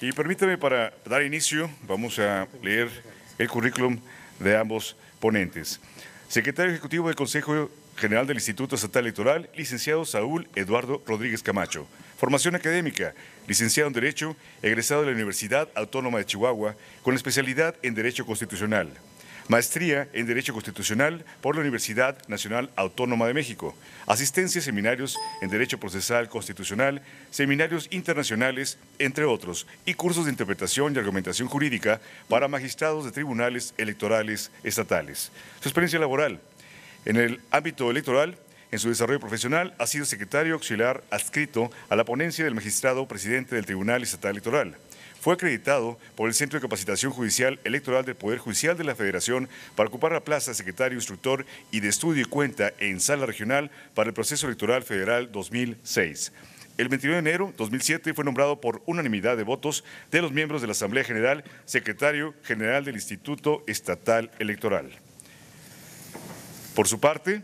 Y permítame, para dar inicio, vamos a leer el currículum de ambos ponentes. Secretario Ejecutivo del Consejo General del Instituto Estatal Electoral, licenciado Saúl Eduardo Rodríguez Camacho. Formación académica, licenciado en Derecho, egresado de la Universidad Autónoma de Chihuahua, con especialidad en Derecho Constitucional. Maestría en Derecho Constitucional por la Universidad Nacional Autónoma de México. Asistencia a seminarios en Derecho Procesal Constitucional, seminarios internacionales, entre otros, y cursos de interpretación y argumentación jurídica para magistrados de tribunales electorales estatales. Su experiencia laboral. En el ámbito electoral, en su desarrollo profesional, ha sido secretario auxiliar adscrito a la ponencia del magistrado presidente del Tribunal Estatal Electoral. Fue acreditado por el Centro de Capacitación Judicial Electoral del Poder Judicial de la Federación para ocupar la plaza de secretario instructor y de estudio y cuenta en Sala Regional para el Proceso Electoral Federal 2006. El 29 de enero de 2007 fue nombrado por unanimidad de votos de los miembros de la Asamblea General secretario general del Instituto Estatal Electoral. Por su parte,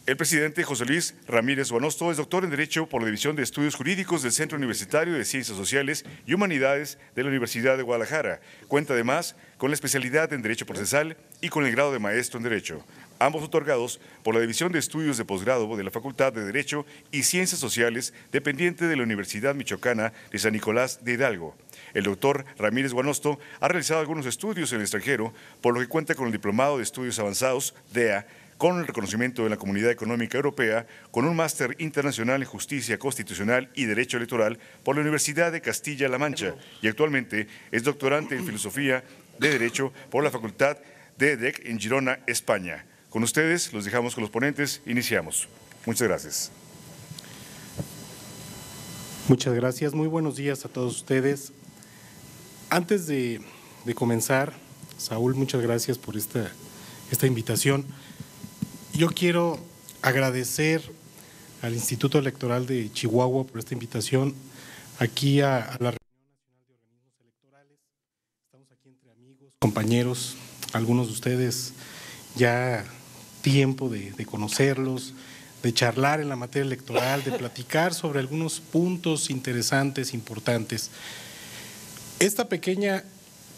el presidente José Luis Ramírez Buenosto es doctor en Derecho por la División de Estudios Jurídicos del Centro Universitario de Ciencias Sociales y Humanidades de la Universidad de Guadalajara. Cuenta además con la especialidad en Derecho Procesal y con el grado de Maestro en Derecho, ambos otorgados por la División de Estudios de Posgrado de la Facultad de Derecho y Ciencias Sociales, dependiente de la Universidad Michoacana de San Nicolás de Hidalgo. El doctor Ramírez Buenosto ha realizado algunos estudios en el extranjero, por lo que cuenta con el Diplomado de Estudios Avanzados, DEA, con el reconocimiento de la Comunidad Económica Europea, con un máster internacional en Justicia Constitucional y Derecho Electoral por la Universidad de Castilla-La Mancha y actualmente es doctorante en Filosofía de Derecho por la Facultad de EDEC en Girona, España. Con ustedes, los dejamos con los ponentes, iniciamos. Muchas gracias. Muchas gracias, muy buenos días a todos ustedes. Antes de comenzar, Saúl, muchas gracias por esta invitación. Yo quiero agradecer al Instituto Electoral de Chihuahua por esta invitación aquí a la Reunión Nacional de Organismos Electorales. Estamos aquí entre amigos, compañeros, algunos de ustedes ya tiempo de conocerlos, de charlar en la materia electoral, de platicar sobre algunos puntos interesantes, importantes. Esta pequeña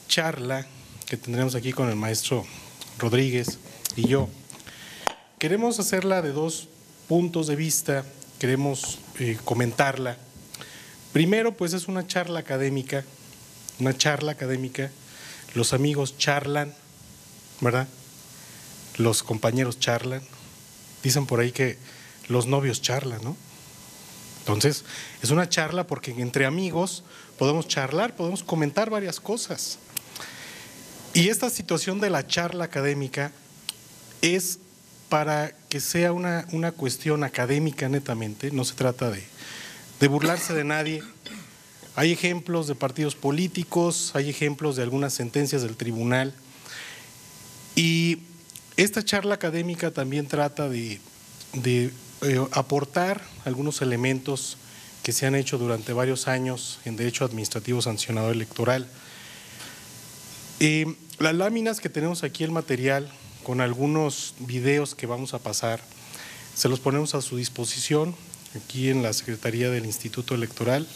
charla que tendremos aquí con el maestro Rodríguez y yo, queremos hacerla de dos puntos de vista, queremos comentarla. Primero, pues es una charla académica, los amigos charlan, ¿verdad? Los compañeros charlan, dicen por ahí que los novios charlan, ¿no? Entonces, es una charla porque entre amigos podemos charlar, podemos comentar varias cosas. Y esta situación de la charla académica es para que sea una cuestión académica netamente, no se trata de burlarse de nadie. Hay ejemplos de partidos políticos, hay ejemplos de algunas sentencias del tribunal y esta charla académica también trata de aportar algunos elementos que se han hecho durante varios años en Derecho Administrativo Sancionador Electoral. Las láminas que tenemos aquí, el material, con algunos videos que vamos a pasar, se los ponemos a su disposición aquí en la Secretaría del Instituto Electoral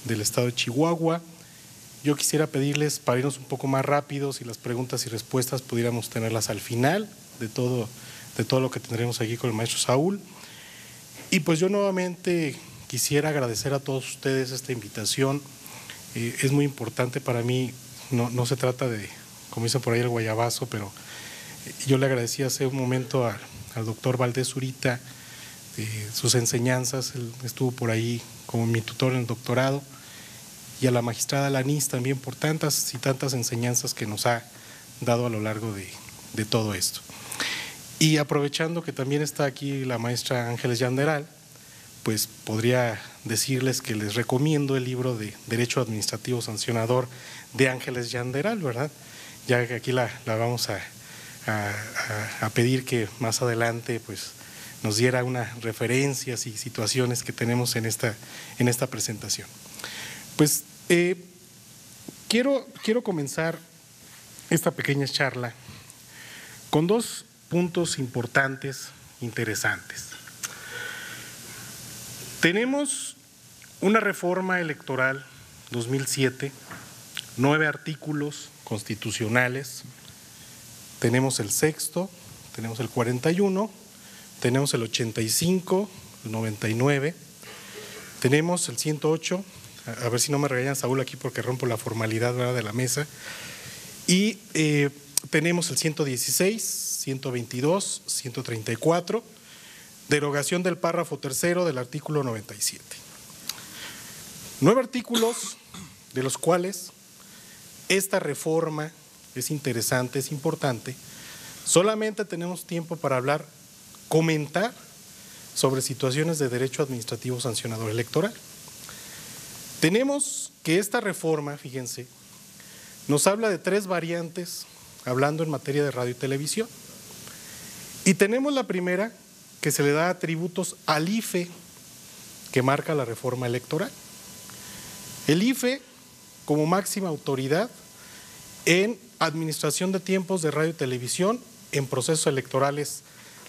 del Estado de Chihuahua. Yo quisiera pedirles, para irnos un poco más rápido, si las preguntas y respuestas pudiéramos tenerlas al final de todo lo que tendremos aquí con el maestro Saúl. Y pues yo nuevamente quisiera agradecer a todos ustedes esta invitación. Es muy importante para mí, no se trata de, como dicen por ahí, el guayabazo, pero yo le agradecí hace un momento al doctor Valdés Zurita sus enseñanzas, él estuvo por ahí como mi tutor en el doctorado, y a la magistrada Lanís también por tantas y tantas enseñanzas que nos ha dado a lo largo de todo esto. Y aprovechando que también está aquí la maestra Ángeles Yanderal, pues podría decirles que les recomiendo el libro de Derecho Administrativo Sancionador de Ángeles Yanderal, ¿verdad? Ya que aquí la vamos a pedir que más adelante pues nos diera unas referencias y situaciones que tenemos en esta presentación. Pues quiero comenzar esta pequeña charla con dos puntos importantes, interesantes. Tenemos una reforma electoral 2007, 9 artículos constitucionales. Tenemos el sexto, tenemos el 41, tenemos el 85, el 99, tenemos el 108, a ver si no me regañan, Saúl, aquí porque rompo la formalidad, ¿verdad?, de la mesa, y tenemos el 116, 122, 134, derogación del párrafo tercero del artículo 97. 9 artículos de los cuales esta reforma es interesante, es importante. Solamente tenemos tiempo para hablar, comentar sobre situaciones de derecho administrativo sancionador electoral. Tenemos que esta reforma, fíjense, nos habla de 3 variantes, hablando en materia de radio y televisión. Y tenemos la primera, que se le da atributos al IFE, que marca la reforma electoral. El IFE, como máxima autoridad en administración de tiempos de radio y televisión en procesos electorales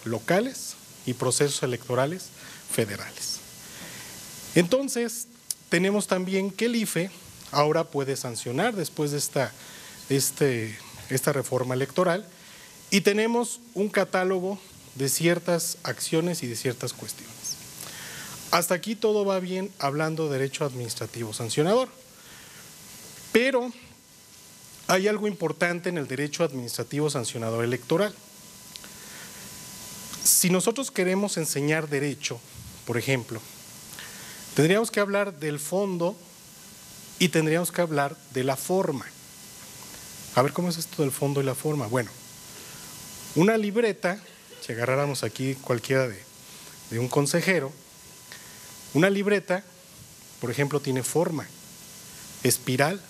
locales y procesos electorales federales. Entonces, tenemos también que el IFE ahora puede sancionar después de esta reforma electoral, y tenemos un catálogo de ciertas acciones y de ciertas cuestiones. Hasta aquí todo va bien hablando de derecho administrativo sancionador, pero hay algo importante en el derecho administrativo sancionador electoral. Si nosotros queremos enseñar derecho, por ejemplo, tendríamos que hablar del fondo y tendríamos que hablar de la forma. A ver, ¿cómo es esto del fondo y la forma? Bueno, una libreta, si agarráramos aquí cualquiera de un consejero, una libreta, por ejemplo, tiene forma, espiral.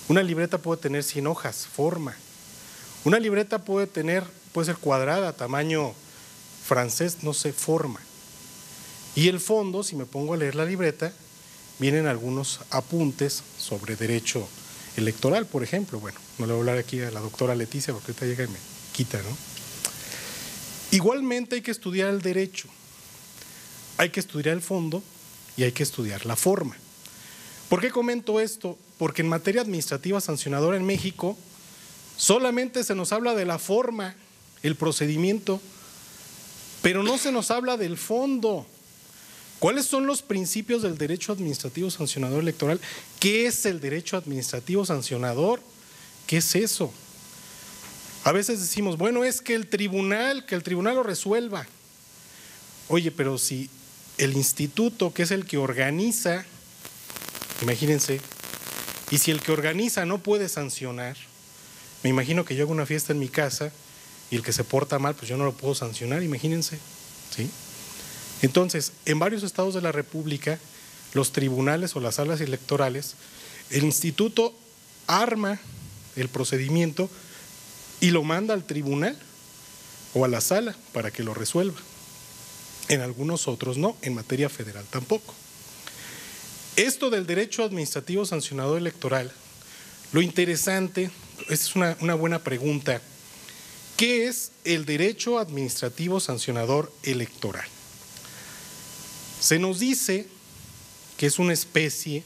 Una libreta puede tener 100 hojas, forma. Una libreta puede ser cuadrada, tamaño francés, no sé, forma. Y el fondo, si me pongo a leer la libreta, vienen algunos apuntes sobre derecho electoral, por ejemplo. Bueno, no le voy a hablar aquí a la doctora Leticia porque ahorita llega y me quita, ¿no? Igualmente hay que estudiar el derecho, hay que estudiar el fondo y hay que estudiar la forma. ¿Por qué comento esto? Porque en materia administrativa sancionadora en México solamente se nos habla de la forma, el procedimiento, pero no se nos habla del fondo. ¿Cuáles son los principios del derecho administrativo sancionador electoral? ¿Qué es el derecho administrativo sancionador? ¿Qué es eso? A veces decimos, bueno, es que el tribunal lo resuelva. Oye, pero si el instituto, que es el que organiza, imagínense, y si el que organiza no puede sancionar, me imagino que yo hago una fiesta en mi casa y el que se porta mal, pues yo no lo puedo sancionar, imagínense, ¿sí? Entonces, en varios estados de la República, los tribunales o las salas electorales, el instituto arma el procedimiento y lo manda al tribunal o a la sala para que lo resuelva. En algunos otros no, en materia federal tampoco. Esto del derecho administrativo sancionador electoral, lo interesante, esta es una buena pregunta, ¿qué es el derecho administrativo sancionador electoral? Se nos dice que es una especie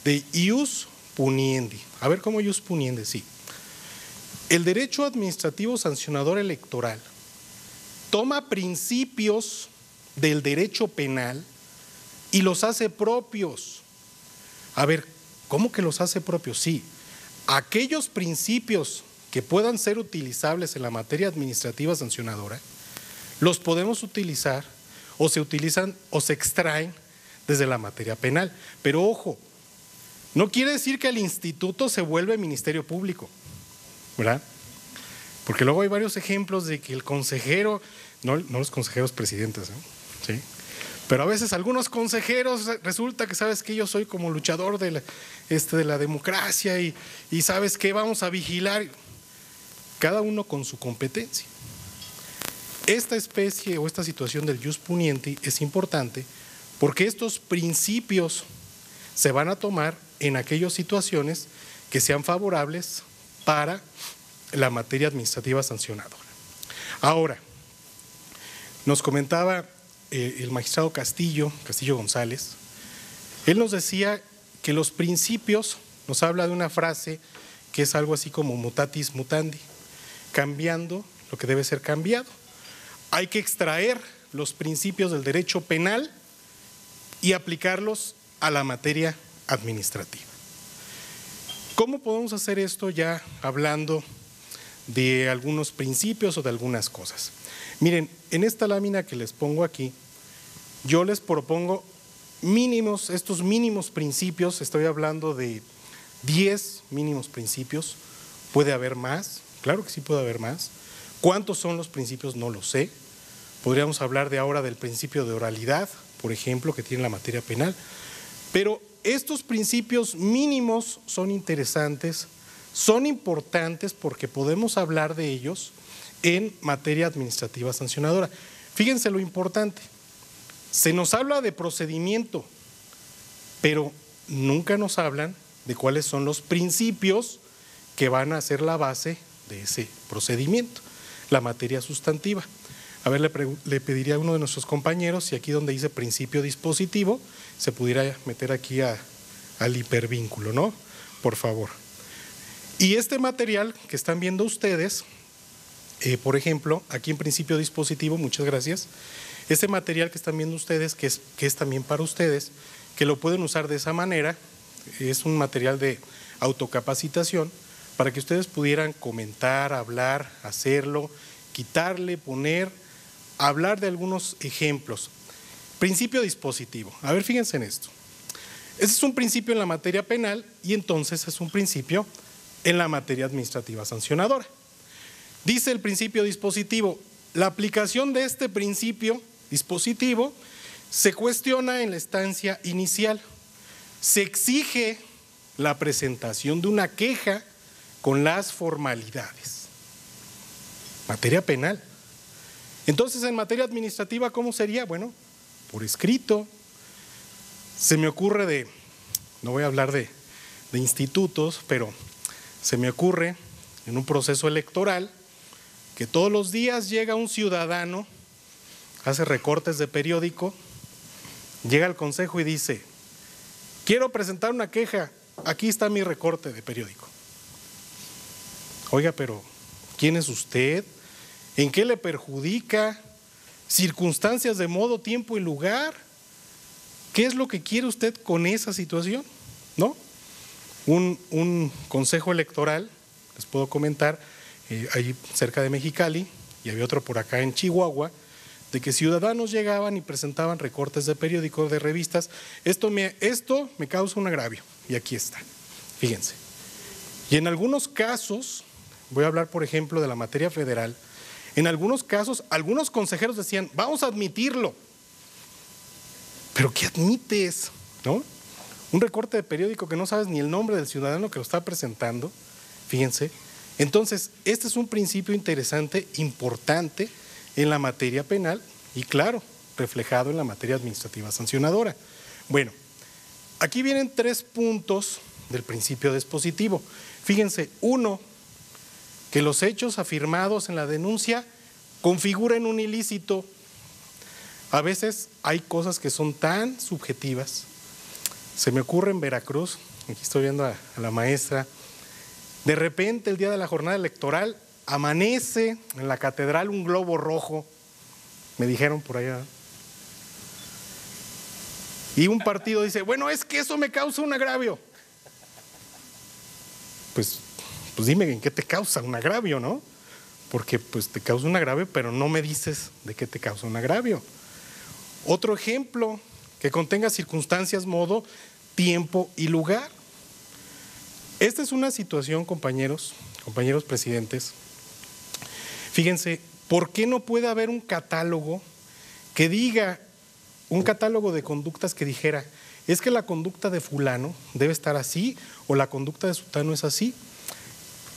de ius puniendi. A ver, ¿cómo ius puniendi? Sí. El derecho administrativo sancionador electoral toma principios del derecho penal y los hace propios. A ver, ¿cómo que los hace propios? Sí, aquellos principios que puedan ser utilizables en la materia administrativa sancionadora, los podemos utilizar o se utilizan o se extraen desde la materia penal. Pero ojo, no quiere decir que el instituto se vuelve ministerio público, ¿verdad? Porque luego hay varios ejemplos de que el consejero, no los consejeros presidentes, ¿eh? ¿Sí? Pero a veces algunos consejeros resulta que sabes que yo soy como luchador de la democracia y sabes que vamos a vigilar, cada uno con su competencia. Esta especie o esta situación del ius puniendi es importante porque estos principios se van a tomar en aquellas situaciones que sean favorables para la materia administrativa sancionadora. Ahora, nos comentaba el magistrado Castillo González, él nos decía que los principios nos habla de una frase que es algo así como mutatis mutandi, cambiando lo que debe ser cambiado. Hay que extraer los principios del derecho penal y aplicarlos a la materia administrativa. ¿Cómo podemos hacer esto ya hablando de algunos principios o de algunas cosas? Miren, en esta lámina que les pongo aquí, yo les propongo estos mínimos principios, estoy hablando de 10 mínimos principios, puede haber más, claro que sí puede haber más. ¿Cuántos son los principios? No lo sé. Podríamos hablar de ahora del principio de oralidad, por ejemplo, que tiene la materia penal, pero estos principios mínimos son interesantes, son importantes porque podemos hablar de ellos en materia administrativa sancionadora. Fíjense lo importante. Se nos habla de procedimiento, pero nunca nos hablan de cuáles son los principios que van a ser la base de ese procedimiento, la materia sustantiva. A ver, le pediría a uno de nuestros compañeros si aquí donde dice principio dispositivo se pudiera meter aquí al hipervínculo, ¿no? Por favor. Y este material que están viendo ustedes, por ejemplo, aquí en principio dispositivo, muchas gracias. Ese material que están viendo ustedes, que es también para ustedes, que lo pueden usar de esa manera, es un material de autocapacitación para que ustedes pudieran comentar, hablar, hacerlo, quitarle, poner, hablar de algunos ejemplos. Principio dispositivo. A ver, fíjense en esto. Ese es un principio en la materia penal y entonces es un principio en la materia administrativa sancionadora. Dice el principio dispositivo, la aplicación de este principio dispositivo se cuestiona en la instancia inicial. Se exige la presentación de una queja con las formalidades. Materia penal. Entonces, en materia administrativa, ¿cómo sería? Bueno, por escrito. Se me ocurre no voy a hablar de institutos, pero se me ocurre en un proceso electoral que todos los días llega un ciudadano, hace recortes de periódico, llega al consejo y dice, quiero presentar una queja, aquí está mi recorte de periódico. Oiga, pero ¿quién es usted? ¿En qué le perjudica? ¿Circunstancias de modo, tiempo y lugar? ¿Qué es lo que quiere usted con esa situación? ¿No? Un consejo electoral, les puedo comentar, ahí cerca de Mexicali, y había otro por acá en Chihuahua, de que ciudadanos llegaban y presentaban recortes de periódicos, de revistas. Esto me causa un agravio, y aquí está, fíjense. Y en algunos casos, voy a hablar por ejemplo de la materia federal, en algunos casos, algunos consejeros decían, vamos a admitirlo. ¿Pero qué admites? ¿No? Un recorte de periódico que no sabes ni el nombre del ciudadano que lo está presentando, fíjense. Entonces, este es un principio interesante, importante en la materia penal y claro, reflejado en la materia administrativa sancionadora. Bueno, aquí vienen 3 puntos del principio dispositivo. Fíjense, 1, que los hechos afirmados en la denuncia configuren un ilícito. A veces hay cosas que son tan subjetivas. Se me ocurre en Veracruz, aquí estoy viendo a la maestra, de repente el día de la jornada electoral amanece en la catedral un globo rojo, me dijeron por allá. Y un partido dice, bueno, es que eso me causa un agravio. Pues dime en qué te causa un agravio, ¿no? Porque pues te causa un agravio, pero no me dices de qué te causa un agravio. Otro ejemplo, que contenga circunstancias, modo, tiempo y lugar. Esta es una situación, compañeros presidentes. Fíjense, ¿por qué no puede haber un catálogo que diga, un catálogo de conductas que dijera, es que la conducta de fulano debe estar así o la conducta de sutano es así?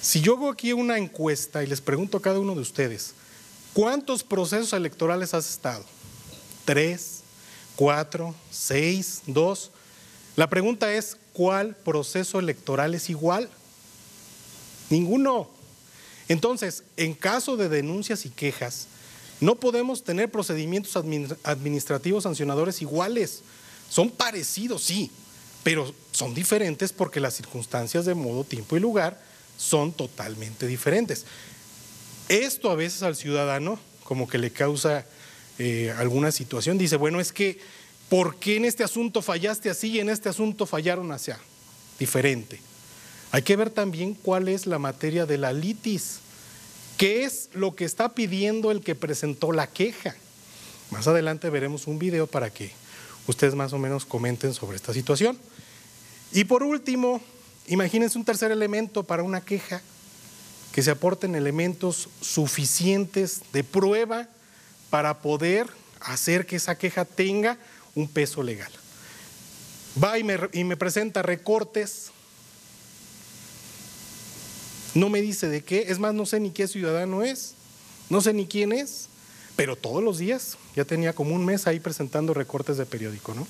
Si yo hago aquí una encuesta y les pregunto a cada uno de ustedes, ¿cuántos procesos electorales has estado? 3, 4, 6, 2. La pregunta es, ¿cuál proceso electoral es igual? Ninguno. Entonces, en caso de denuncias y quejas, no podemos tener procedimientos administrativos sancionadores iguales. Son parecidos, sí, pero son diferentes porque las circunstancias de modo, tiempo y lugar son totalmente diferentes. Esto a veces al ciudadano como que le causa alguna situación, dice, bueno, es que ¿por qué en este asunto fallaste así y en este asunto fallaron así? Diferente. Hay que ver también cuál es la materia de la litis, qué es lo que está pidiendo el que presentó la queja. Más adelante veremos un video para que ustedes más o menos comenten sobre esta situación. Y por último, imagínense un tercer elemento para una queja, que se aporten elementos suficientes de prueba para poder hacer que esa queja tenga un peso legal. Va y me presenta recortes, no me dice de qué, es más, no sé ni qué ciudadano es, no sé ni quién es, pero todos los días, ya tenía como un mes ahí presentando recortes de periódico, ¿no?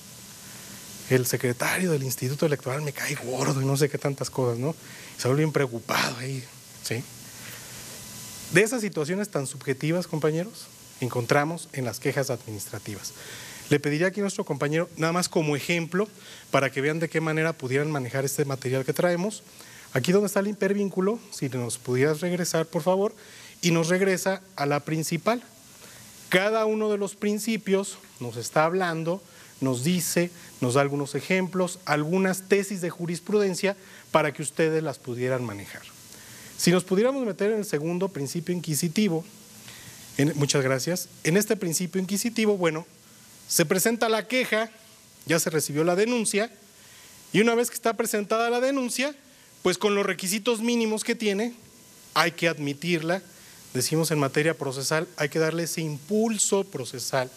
El secretario del Instituto Electoral me cae gordo y no sé qué tantas cosas, ¿no? Se vuelve bien preocupado ahí, ¿sí? De esas situaciones tan subjetivas, compañeros, encontramos en las quejas administrativas. Le pediría aquí a nuestro compañero, nada más como ejemplo, para que vean de qué manera pudieran manejar este material que traemos. Aquí donde está el hipervínculo, si nos pudieras regresar, por favor, y nos regresa a la principal. Cada uno de los principios nos está hablando, nos dice, nos da algunos ejemplos, algunas tesis de jurisprudencia para que ustedes las pudieran manejar. Si nos pudiéramos meter en el segundo principio inquisitivo, muchas gracias, en este principio inquisitivo, bueno, se presenta la queja, ya se recibió la denuncia, y una vez que está presentada la denuncia, pues con los requisitos mínimos que tiene, hay que admitirla. Decimos en materia procesal, hay que darle ese impulso procesal,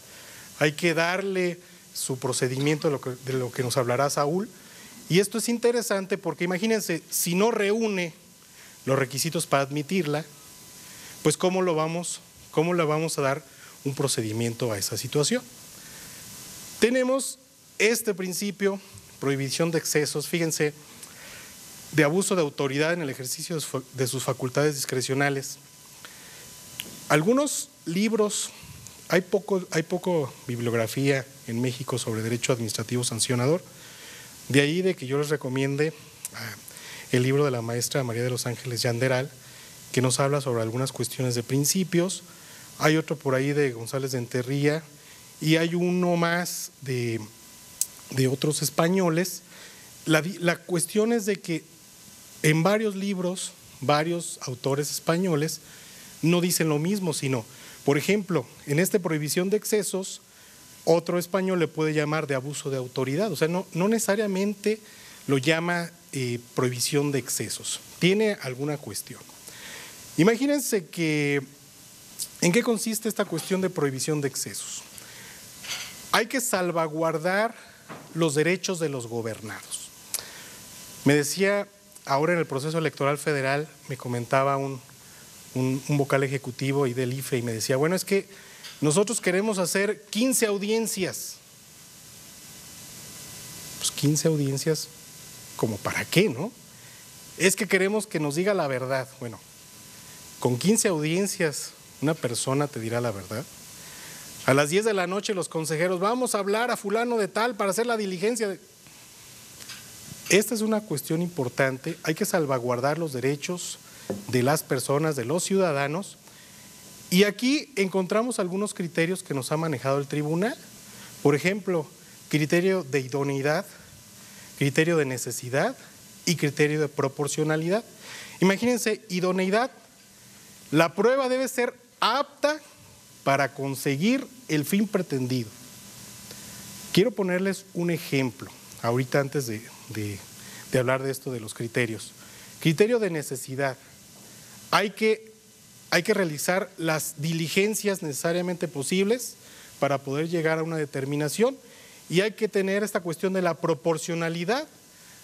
hay que darle su procedimiento de lo que nos hablará Saúl. Y esto es interesante porque imagínense, si no reúne los requisitos para admitirla, pues ¿cómo le vamos a dar un procedimiento a esa situación? Tenemos este principio, prohibición de excesos, fíjense, de abuso de autoridad en el ejercicio de sus facultades discrecionales. Algunos libros, hay poco bibliografía en México sobre derecho administrativo sancionador, de ahí de que yo les recomiende el libro de la maestra María de los Ángeles Yanderal, que nos habla sobre algunas cuestiones de principios. Hay otro por ahí de González de Enterría y hay uno más de otros españoles. La cuestión es de que en varios libros, varios autores españoles no dicen lo mismo, sino, por ejemplo, en esta prohibición de excesos, otro español le puede llamar de abuso de autoridad, o sea, no necesariamente lo llama prohibición de excesos, tiene alguna cuestión. Imagínense que, ¿en qué consiste esta cuestión de prohibición de excesos? Hay que salvaguardar los derechos de los gobernados. Me decía, ahora en el proceso electoral federal, me comentaba un vocal ejecutivo y del IFE y me decía, bueno, es que nosotros queremos hacer 15 audiencias. Pues 15 audiencias, ¿como para qué, no? Es que queremos que nos diga la verdad. Bueno, con 15 audiencias, ¿una persona te dirá la verdad? A las 10 de la noche los consejeros, vamos a hablar a fulano de tal para hacer la diligencia. Esta es una cuestión importante, hay que salvaguardar los derechos de las personas, de los ciudadanos, y aquí encontramos algunos criterios que nos ha manejado el tribunal. Por ejemplo, criterio de idoneidad, criterio de necesidad y criterio de proporcionalidad. Imagínense, idoneidad, la prueba debe ser apta para conseguir el fin pretendido. Quiero ponerles un ejemplo, ahorita antes de hablar de esto de los criterios. Criterio de necesidad. Hay que realizar las diligencias necesariamente posibles para poder llegar a una determinación y hay que tener esta cuestión de la proporcionalidad.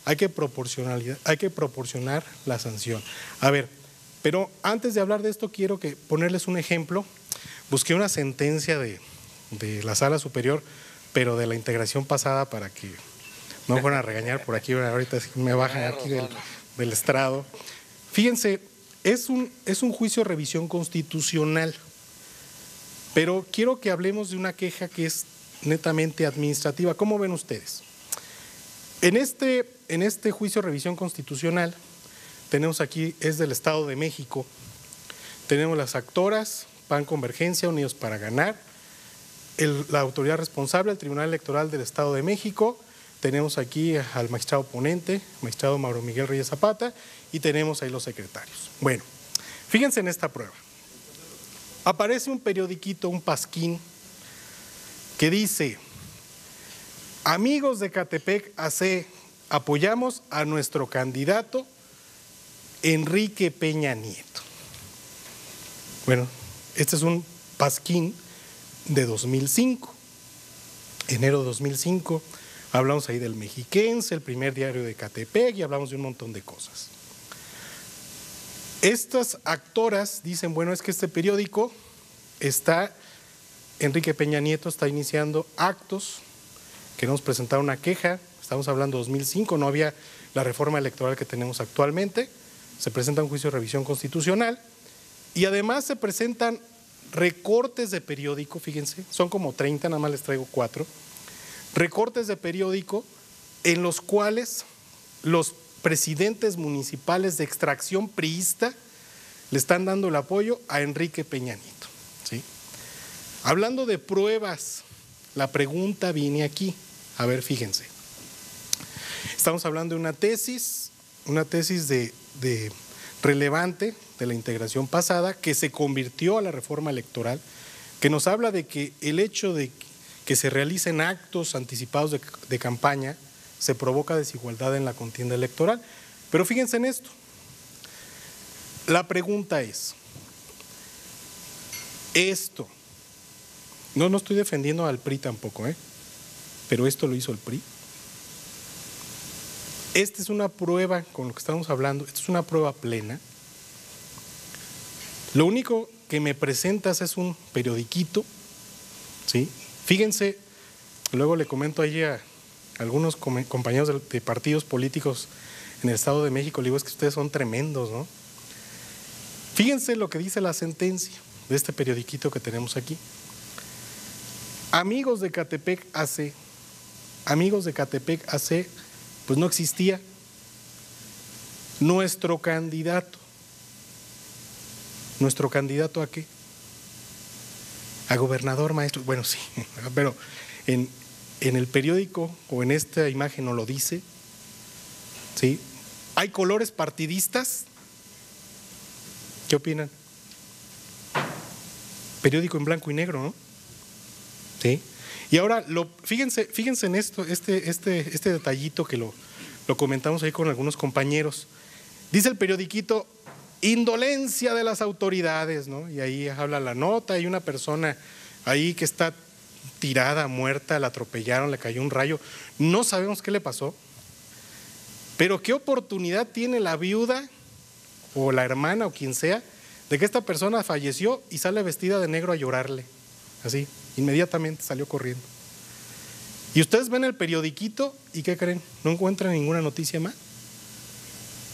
Hay que proporcionar la sanción. A ver, pero antes de hablar de esto quiero ponerles un ejemplo. Busqué una sentencia de la Sala Superior, pero de la integración pasada para que no fueran a regañar por aquí, ahorita me bajan aquí del estrado. Fíjense, es un juicio de revisión constitucional, pero quiero que hablemos de una queja que es netamente administrativa. ¿Cómo ven ustedes? En este juicio de revisión constitucional, tenemos aquí, es del Estado de México, tenemos las actoras, PAN Convergencia, Unidos para Ganar, la autoridad responsable, el Tribunal Electoral del Estado de México, tenemos aquí al magistrado ponente, magistrado Mauro Miguel Reyes Zapata, y tenemos ahí los secretarios. Bueno, fíjense en esta prueba. Aparece un periodiquito, un pasquín, que dice: amigos de Catepec AC, apoyamos a nuestro candidato Enrique Peña Nieto. Bueno, este es un pasquín de 2005, enero de 2005, hablamos ahí del Mexiquense, el primer diario de Catepec, y hablamos de un montón de cosas. Estas actoras dicen, bueno, es que este periódico Enrique Peña Nieto está iniciando actos, queremos presentar una queja, estamos hablando de 2005, no había la reforma electoral que tenemos actualmente, se presenta un juicio de revisión constitucional y además se presentan recortes de periódico, fíjense, son como 30, nada más les traigo 4, recortes de periódico en los cuales los presidentes municipales de extracción priista le están dando el apoyo a Enrique Peña Nieto, ¿sí? Hablando de pruebas, la pregunta viene aquí, a ver, fíjense, estamos hablando de una tesis de relevante de la integración pasada que se convirtió a la reforma electoral, que nos habla de que el hecho de que se realicen actos anticipados de campaña se provoca desigualdad en la contienda electoral. Pero fíjense en esto, la pregunta es, esto, no estoy defendiendo al PRI tampoco, pero esto lo hizo el PRI. Esta es una prueba, con lo que estamos hablando, esta es una prueba plena. Lo único que me presentas es un periodiquito, ¿sí? Fíjense, luego le comento allí a algunos compañeros de partidos políticos en el Estado de México, le digo, es que ustedes son tremendos, ¿no? Fíjense lo que dice la sentencia de este periodiquito que tenemos aquí. Amigos de Catepec AC, pues no existía. Nuestro candidato ¿a qué? A gobernador, maestro. Bueno, sí, pero en el periódico o en esta imagen no lo dice, ¿sí? ¿Hay colores partidistas? ¿Qué opinan? Periódico en blanco y negro, ¿no? ¿Sí? Y ahora, fíjense en esto, este detallito que lo comentamos ahí con algunos compañeros. Dice el periodiquito, indolencia de las autoridades, ¿no? Y ahí habla la nota, hay una persona ahí que está tirada, muerta, la atropellaron, le cayó un rayo, no sabemos qué le pasó, pero qué oportunidad tiene la viuda o la hermana o quien sea de que esta persona falleció y sale vestida de negro a llorarle, así, inmediatamente salió corriendo. Y ustedes ven el periodiquito y ¿qué creen? No encuentran ninguna noticia más.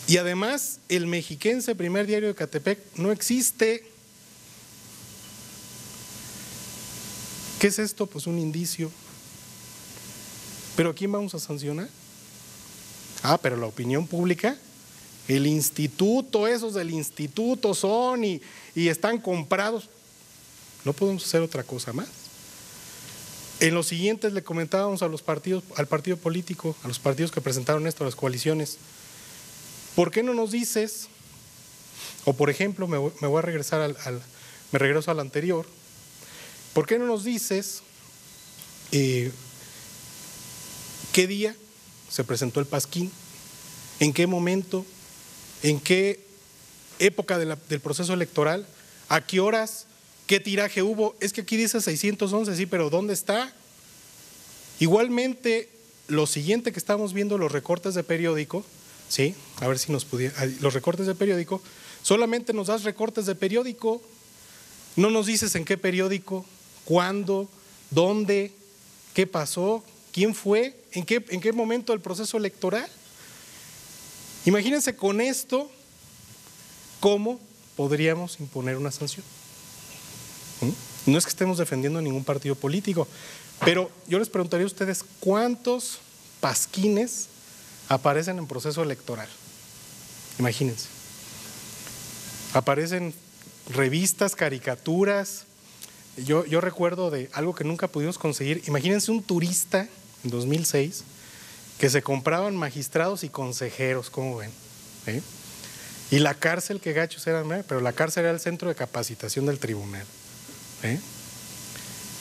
Y además el Mexiquense, primer diario de Catepec, no existe. ¿Qué es esto? Pues un indicio. ¿Pero a quién vamos a sancionar? Pero la opinión pública, el instituto, esos del instituto son y están comprados. No podemos hacer otra cosa más. En los siguientes le comentábamos al partido político, a los partidos que presentaron esto, a las coaliciones, ¿por qué no nos dices? O por ejemplo, me voy a regresar me regreso al anterior, ¿por qué no nos dices qué día se presentó el pasquín? ¿En qué momento? ¿En qué época del proceso electoral? ¿A qué horas? ¿Qué tiraje hubo? Es que aquí dice 611, sí, pero ¿dónde está? Igualmente, lo siguiente que estamos viendo, los recortes de periódico, ¿sí? A ver si nos pudiera, los recortes de periódico, solamente nos das recortes de periódico, no nos dices en qué periódico, cuándo, dónde, qué pasó, quién fue, en qué momento del proceso electoral. Imagínense con esto, ¿cómo podríamos imponer una sanción? No es que estemos defendiendo a ningún partido político, pero yo les preguntaría a ustedes, ¿cuántos pasquines aparecen en proceso electoral. Imagínense. Aparecen revistas, caricaturas. Yo recuerdo de algo que nunca pudimos conseguir. Imagínense un turista en 2006 que se compraban magistrados y consejeros, ¿cómo ven? ¿Eh? Y la cárcel, qué gachos eran, pero la cárcel era el centro de capacitación del tribunal. ¿Eh?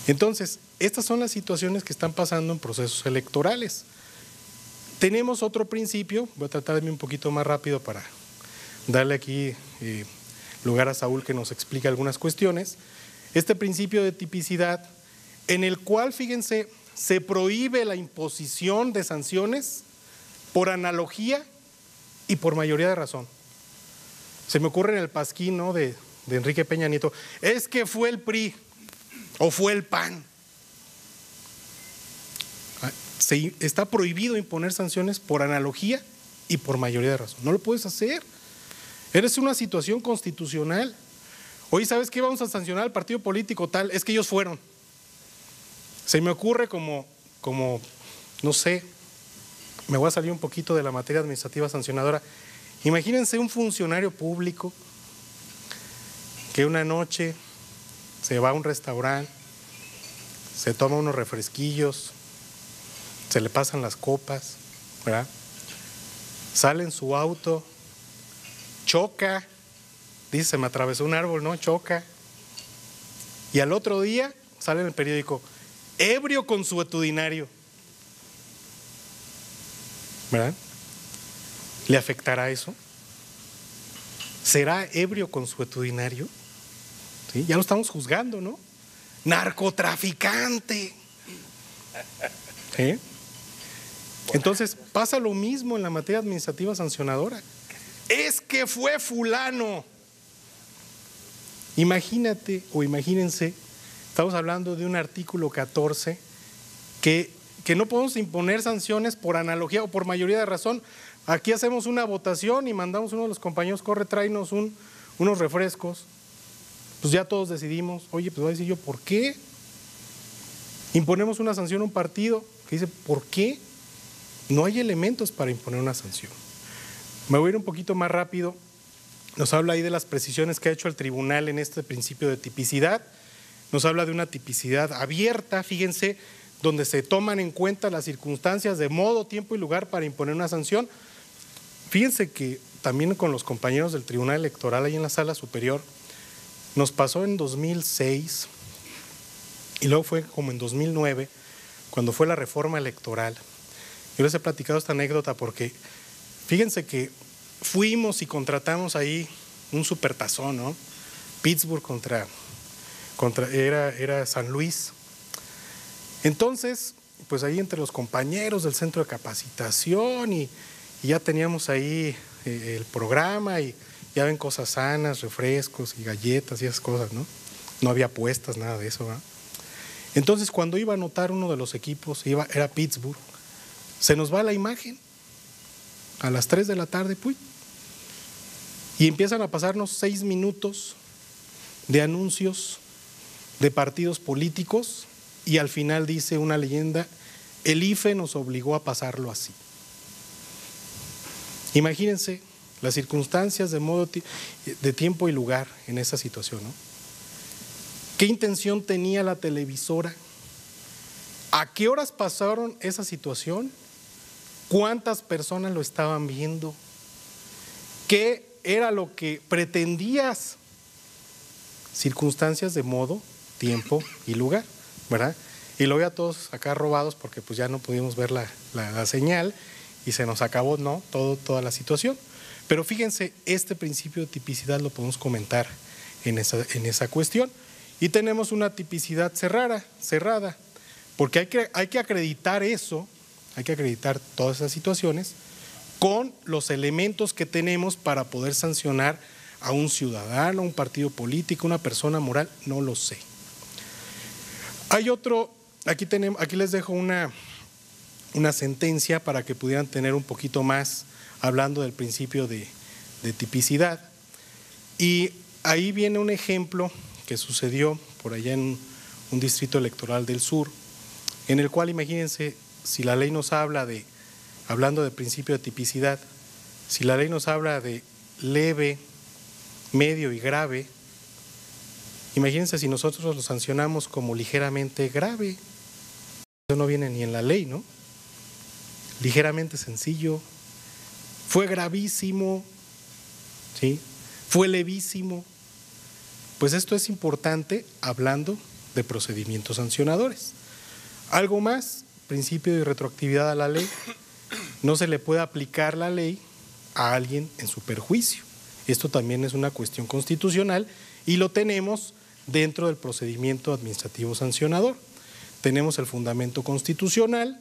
Entonces, estas son las situaciones que están pasando en procesos electorales. Tenemos otro principio, voy a tratar de irme un poquito más rápido para darle aquí lugar a Saúl que nos explique algunas cuestiones. Este principio de tipicidad, en el cual, fíjense, se prohíbe la imposición de sanciones por analogía y por mayoría de razón. Se me ocurre en el pasquín, ¿no?, de Enrique Peña Nieto, es que fue el PRI o fue el PAN. Está prohibido imponer sanciones por analogía y por mayoría de razón. No lo puedes hacer. Eres una situación constitucional. Oye, ¿sabes qué? Vamos a sancionar al partido político tal. Es que ellos fueron. Se me ocurre como no sé, me voy a salir un poquito de la materia administrativa sancionadora. Imagínense un funcionario público que una noche se va a un restaurante, se toma unos refresquillos, se le pasan las copas, ¿verdad? Sale en su auto, choca, dice, se me atravesó un árbol, ¿no? Choca. Y al otro día sale en el periódico, ebrio consuetudinario, ¿verdad? ¿Le afectará eso? ¿Será ebrio consuetudinario? ¿Sí? Ya lo estamos juzgando, ¿no? Narcotraficante. ¿Sí? Entonces pasa lo mismo en la materia administrativa sancionadora. Es que fue fulano. Imagínate o imagínense, estamos hablando de un artículo 14 que no podemos imponer sanciones por analogía o por mayoría de razón. Aquí hacemos una votación y mandamos a uno de los compañeros, corre, tráenos unos refrescos. Pues ya todos decidimos, oye, pues voy a decir yo, ¿por qué? Imponemos una sanción a un partido que dice, ¿por qué? No hay elementos para imponer una sanción. Me voy a ir un poquito más rápido. Nos habla ahí de las precisiones que ha hecho el tribunal en este principio de tipicidad. Nos habla de una tipicidad abierta, fíjense, donde se toman en cuenta las circunstancias de modo, tiempo y lugar para imponer una sanción. Fíjense que también con los compañeros del Tribunal Electoral ahí en la Sala Superior, nos pasó en 2006 y luego fue como en 2009, cuando fue la reforma electoral. Yo les he platicado esta anécdota porque fíjense que fuimos y contratamos ahí un supertazón, ¿no? Pittsburgh era San Luis. Entonces, pues ahí entre los compañeros del centro de capacitación y ya teníamos ahí el programa y ya ven cosas sanas, refrescos y galletas y esas cosas, ¿no? No había apuestas, nada de eso, ¿verdad? Entonces, cuando iba a anotar uno de los equipos, era Pittsburgh, se nos va la imagen a las 3 de la tarde, pues, y empiezan a pasarnos 6 minutos de anuncios de partidos políticos y al final dice una leyenda, el IFE nos obligó a pasarlo así. Imagínense las circunstancias de modo de tiempo y lugar en esa situación, ¿no? ¿Qué intención tenía la televisora? ¿A qué horas pasaron esa situación? ¿Cuántas personas lo estaban viendo? ¿Qué era lo que pretendías? Circunstancias de modo, tiempo y lugar, ¿verdad? Y lo veo a todos acá robados porque pues ya no pudimos ver la señal y se nos acabó, ¿no? Toda la situación. Pero fíjense, este principio de tipicidad lo podemos comentar en esa cuestión. Y tenemos una tipicidad cerrada, porque hay que acreditar eso, hay que acreditar todas esas situaciones con los elementos que tenemos para poder sancionar a un ciudadano, a un partido político, una persona moral, no lo sé. Hay otro, aquí les dejo una sentencia para que pudieran tener un poquito más hablando del principio de tipicidad. Y ahí viene un ejemplo que sucedió por allá en un distrito electoral del sur, en el cual imagínense, si la ley nos habla de hablando de principio de tipicidad, si la ley nos habla de leve, medio y grave, imagínense si nosotros lo sancionamos como ligeramente grave. Eso no viene ni en la ley, ¿no? Ligeramente sencillo, fue gravísimo, ¿sí? Fue levísimo. Pues esto es importante hablando de procedimientos sancionadores. Algo más, principio de retroactividad a la ley. No se le puede aplicar la ley a alguien en su perjuicio. Esto también es una cuestión constitucional y lo tenemos dentro del procedimiento administrativo sancionador. Tenemos el fundamento constitucional